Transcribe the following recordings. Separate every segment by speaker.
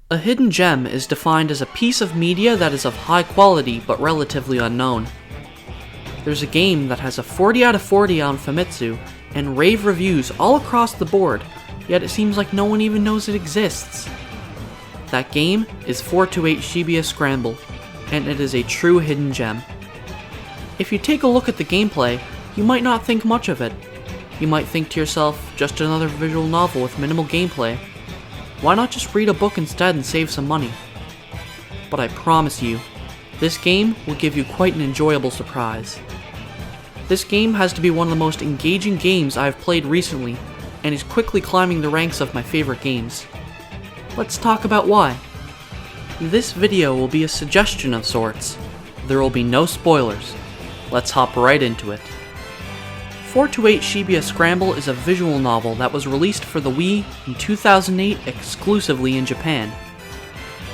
Speaker 1: A hidden gem is defined as a piece of media that is of high quality but relatively unknown. There's a game that has a 40 out of 40 on Famitsu and rave reviews all across the board, yet it seems like no one even knows it exists. That game is 428 Shibuya Scramble, and it is a true hidden gem. If you take a look at the gameplay, you might not think much of it. You might think to yourself, just another visual novel with minimal gameplay. Why not just read a book instead and save some money? But I promise you, this game will give you quite an enjoyable surprise. This game has to be one of the most engaging games I have played recently, and is quickly climbing the ranks of my favorite games. Let's talk about why. This video will be a suggestion of sorts. There will be no spoilers. Let's hop right into it. 428 Shibuya Scramble is a visual novel that was released for the Wii in 2008 exclusively in Japan.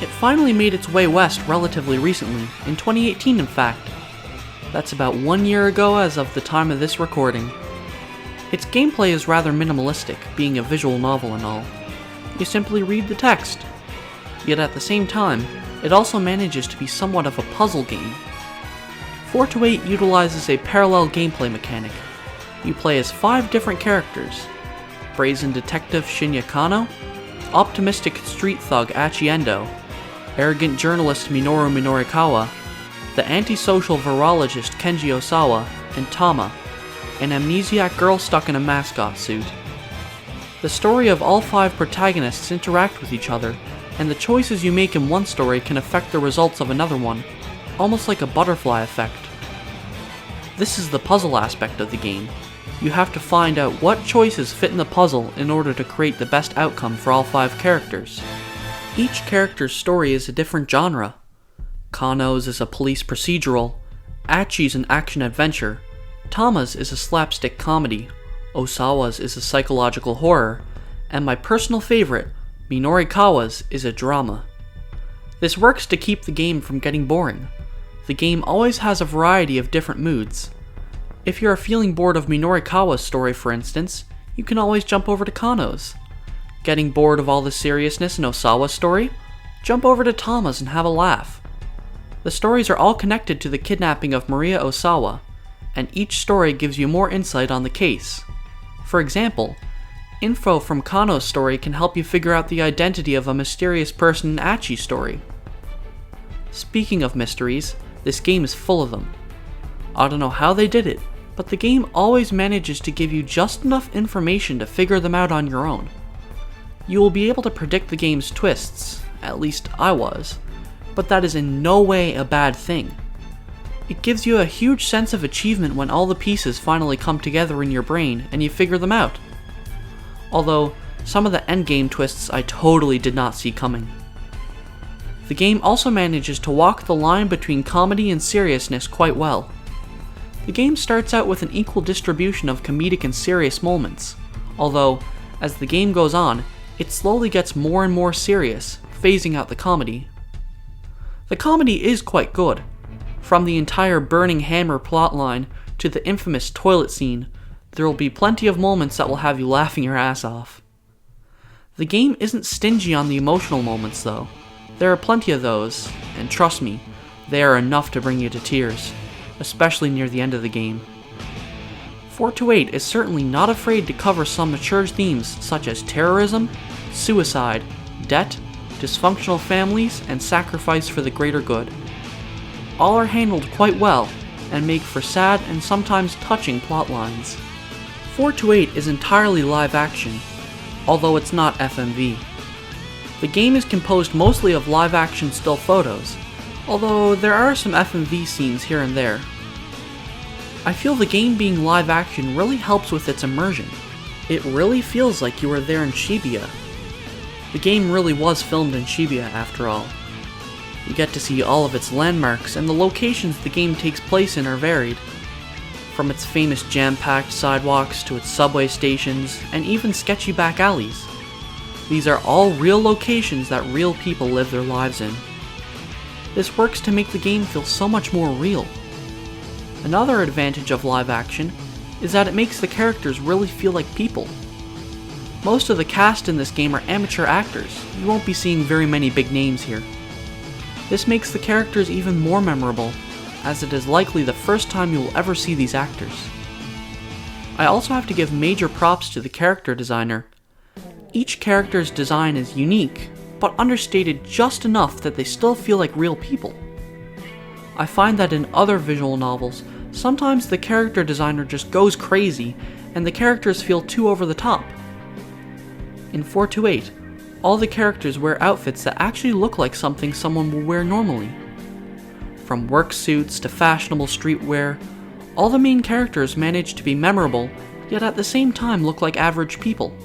Speaker 1: It finally made its way west relatively recently, in 2018 in fact. That's about 1 year ago as of the time of this recording. Its gameplay is rather minimalistic, being a visual novel and all. You simply read the text. Yet at the same time, it also manages to be somewhat of a puzzle game. 428 utilizes a parallel gameplay mechanic. You play as 5 different characters: brazen detective Shinya Kano, optimistic street thug Endo, arrogant journalist Minorikawa, the antisocial virologist Kenji Osawa, and Tama, an amnesiac girl stuck in a mascot suit. The story of all 5 protagonists interact with each other, and the choices you make in one story can affect the results of another one, almost like a butterfly effect. This is the puzzle aspect of the game. You have to find out what choices fit in the puzzle in order to create the best outcome for all 5 characters. Each character's story is a different genre. Kano's is a police procedural, Achi's an action-adventure, Tama's is a slapstick comedy, Osawa's is a psychological horror, and my personal favorite, Minorikawa's, is a drama. This works to keep the game from getting boring. The game always has a variety of different moods. If you are feeling bored of Minorikawa's story, for instance, you can always jump over to Kano's. Getting bored of all the seriousness in Osawa's story? Jump over to Tama's and have a laugh. The stories are all connected to the kidnapping of Maria Osawa, and each story gives you more insight on the case. For example, info from Kano's story can help you figure out the identity of a mysterious person in Achi's story. Speaking of mysteries, this game is full of them. I don't know how they did it, but the game always manages to give you just enough information to figure them out on your own. You will be able to predict the game's twists, at least I was, but that is in no way a bad thing. It gives you a huge sense of achievement when all the pieces finally come together in your brain and you figure them out. Although, some of the endgame twists I totally did not see coming. The game also manages to walk the line between comedy and seriousness quite well. The game starts out with an equal distribution of comedic and serious moments, although, as the game goes on, it slowly gets more and more serious, phasing out the comedy. The comedy is quite good. From the entire burning hammer plotline to the infamous toilet scene, there will be plenty of moments that will have you laughing your ass off. The game isn't stingy on the emotional moments though. There are plenty of those, and trust me, they are enough to bring you to tears, especially near the end of the game. 428 is certainly not afraid to cover some mature themes such as terrorism, suicide, debt, dysfunctional families, and sacrifice for the greater good. All are handled quite well, and make for sad and sometimes touching plot lines. 428 is entirely live action, although it's not FMV. The game is composed mostly of live action still photos, although there are some FMV scenes here and there. I feel the game being live action really helps with its immersion. It really feels like you are there in Shibuya. The game really was filmed in Shibuya after all. You get to see all of its landmarks, and the locations the game takes place in are varied. From its famous jam-packed sidewalks to its subway stations, and even sketchy back alleys. These are all real locations that real people live their lives in. This works to make the game feel so much more real. Another advantage of live action is that it makes the characters really feel like people. Most of the cast in this game are amateur actors. You won't be seeing very many big names here. This makes the characters even more memorable, as it is likely the first time you will ever see these actors. I also have to give major props to the character designer. Each character's design is unique, but understated just enough that they still feel like real people. I find that in other visual novels, sometimes the character designer just goes crazy and the characters feel too over the top. In 428, all the characters wear outfits that actually look like something someone will wear normally. From work suits to fashionable streetwear, all the main characters manage to be memorable, yet at the same time look like average people.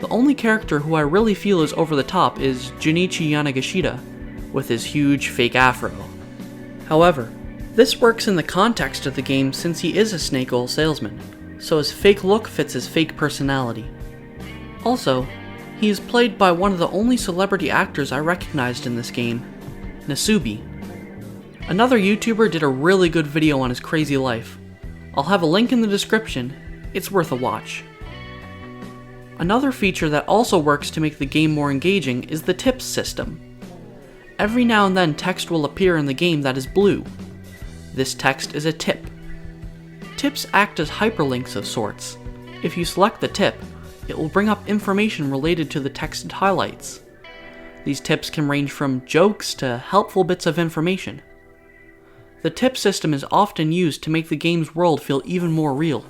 Speaker 1: The only character who I really feel is over the top is Junichi Yanagishita, with his huge fake afro. However, this works in the context of the game since he is a snake oil salesman, so his fake look fits his fake personality. Also, he is played by one of the only celebrity actors I recognized in this game, Nasubi. Another YouTuber did a really good video on his crazy life. I'll have a link in the description, it's worth a watch. Another feature that also works to make the game more engaging is the tips system. Every now and then text will appear in the game that is blue. This text is a tip. Tips act as hyperlinks of sorts. If you select the tip, it will bring up information related to the texted highlights. These tips can range from jokes to helpful bits of information. The tip system is often used to make the game's world feel even more real.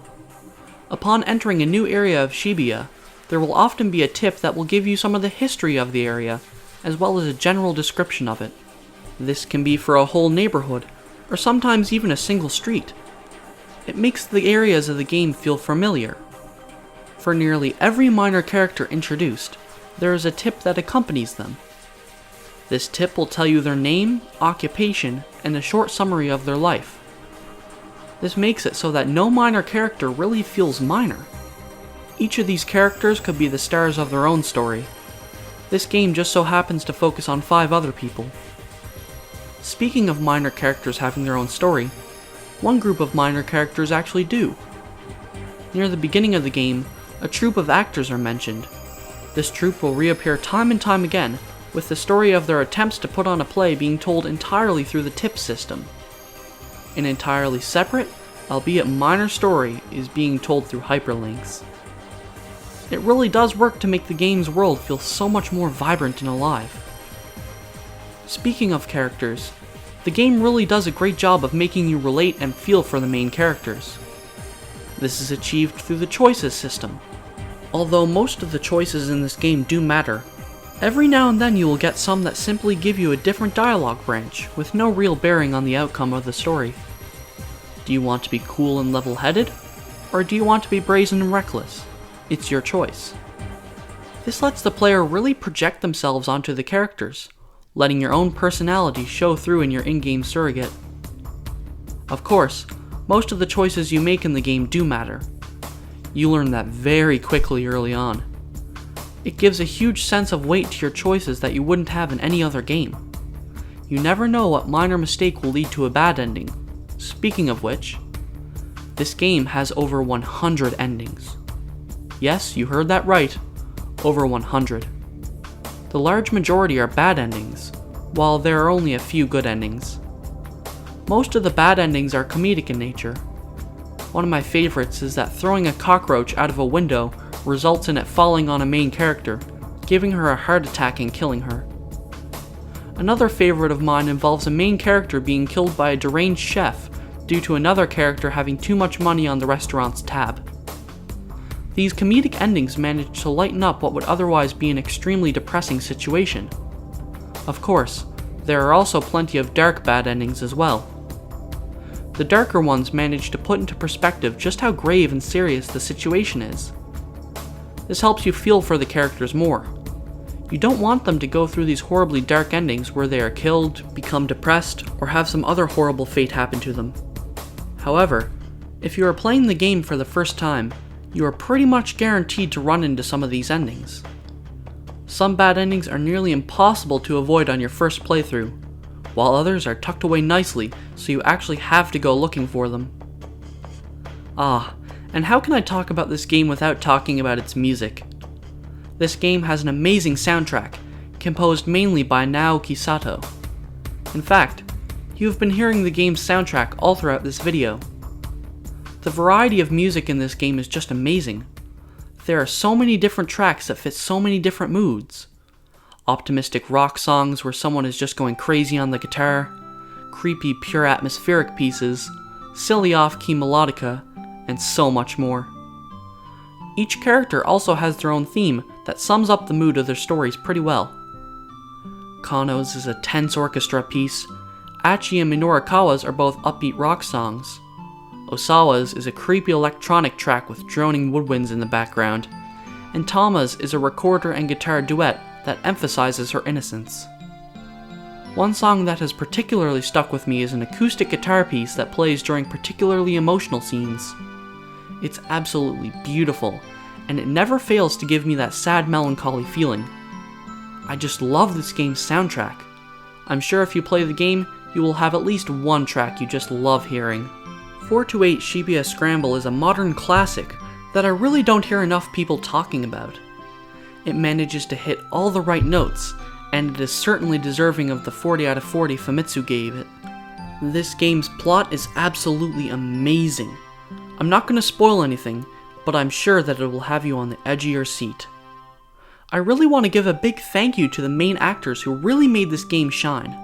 Speaker 1: Upon entering a new area of Shibuya, there will often be a tip that will give you some of the history of the area, as well as a general description of it. This can be for a whole neighborhood, or sometimes even a single street. It makes the areas of the game feel familiar. For nearly every minor character introduced, there is a tip that accompanies them. This tip will tell you their name, occupation, and a short summary of their life. This makes it so that no minor character really feels minor. Each of these characters could be the stars of their own story. This game just so happens to focus on 5 other people. Speaking of minor characters having their own story, one group of minor characters actually do. Near the beginning of the game, a troupe of actors are mentioned. This troupe will reappear time and time again, with the story of their attempts to put on a play being told entirely through the tip system. An entirely separate, albeit minor story is being told through hyperlinks. It really does work to make the game's world feel so much more vibrant and alive. Speaking of characters, the game really does a great job of making you relate and feel for the main characters. This is achieved through the choices system. Although most of the choices in this game do matter, every now and then you will get some that simply give you a different dialogue branch, with no real bearing on the outcome of the story. Do you want to be cool and level-headed? Or do you want to be brazen and reckless? It's your choice. This lets the player really project themselves onto the characters, letting your own personality show through in your in-game surrogate. Of course, most of the choices you make in the game do matter. You learn that very quickly early on. It gives a huge sense of weight to your choices that you wouldn't have in any other game. You never know what minor mistake will lead to a bad ending. Speaking of which, this game has over 100 endings. Yes, you heard that right, over 100. The large majority are bad endings, while there are only a few good endings. Most of the bad endings are comedic in nature. One of my favorites is that throwing a cockroach out of a window results in it falling on a main character, giving her a heart attack and killing her. Another favorite of mine involves a main character being killed by a deranged chef due to another character having too much money on the restaurant's tab. These comedic endings manage to lighten up what would otherwise be an extremely depressing situation. Of course, there are also plenty of dark bad endings as well. The darker ones manage to put into perspective just how grave and serious the situation is. This helps you feel for the characters more. You don't want them to go through these horribly dark endings where they are killed, become depressed, or have some other horrible fate happen to them. However, if you are playing the game for the first time, you are pretty much guaranteed to run into some of these endings. Some bad endings are nearly impossible to avoid on your first playthrough, while others are tucked away nicely so you actually have to go looking for them. And how can I talk about this game without talking about its music? This game has an amazing soundtrack, composed mainly by Naoki Sato. In fact, you have been hearing the game's soundtrack all throughout this video. The variety of music in this game is just amazing. There are so many different tracks that fit so many different moods. Optimistic rock songs where someone is just going crazy on the guitar, creepy pure atmospheric pieces, silly off-key melodica, and so much more. Each character also has their own theme that sums up the mood of their stories pretty well. Kano's is a tense orchestra piece, Achi and Minorikawa's are both upbeat rock songs, Osawa's is a creepy electronic track with droning woodwinds in the background, and Tama's is a recorder and guitar duet that emphasizes her innocence. One song that has particularly stuck with me is an acoustic guitar piece that plays during particularly emotional scenes. It's absolutely beautiful, and it never fails to give me that sad melancholy feeling. I just love this game's soundtrack. I'm sure if you play the game, you will have at least one track you just love hearing. 428 Shibuya Scramble is a modern classic that I really don't hear enough people talking about. It manages to hit all the right notes, and it is certainly deserving of the 40 out of 40 Famitsu gave it. This game's plot is absolutely amazing. I'm not going to spoil anything, but I'm sure that it will have you on the edge of your seat. I really want to give a big thank you to the main actors who really made this game shine.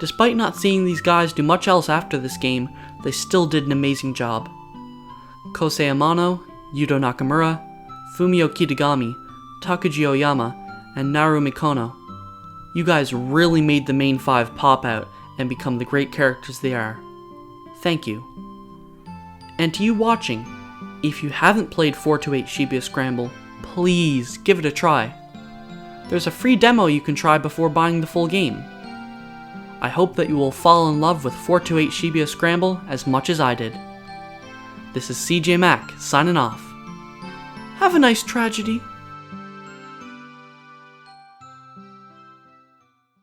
Speaker 1: Despite not seeing these guys do much else after this game, they still did an amazing job. Kosei Amano, Yuto Nakamura, Fumio Kitagami, Takuji Oyama, and Naru Mikono. You guys really made the main five pop out and become the great characters they are. Thank you. And to you watching, if you haven't played 428 Shibuya Scramble, please give it a try. There's a free demo you can try before buying the full game. I hope that you will fall in love with 428 Shibuya Scramble as much as I did. This is CJ Mack signing off. Have a nice tragedy.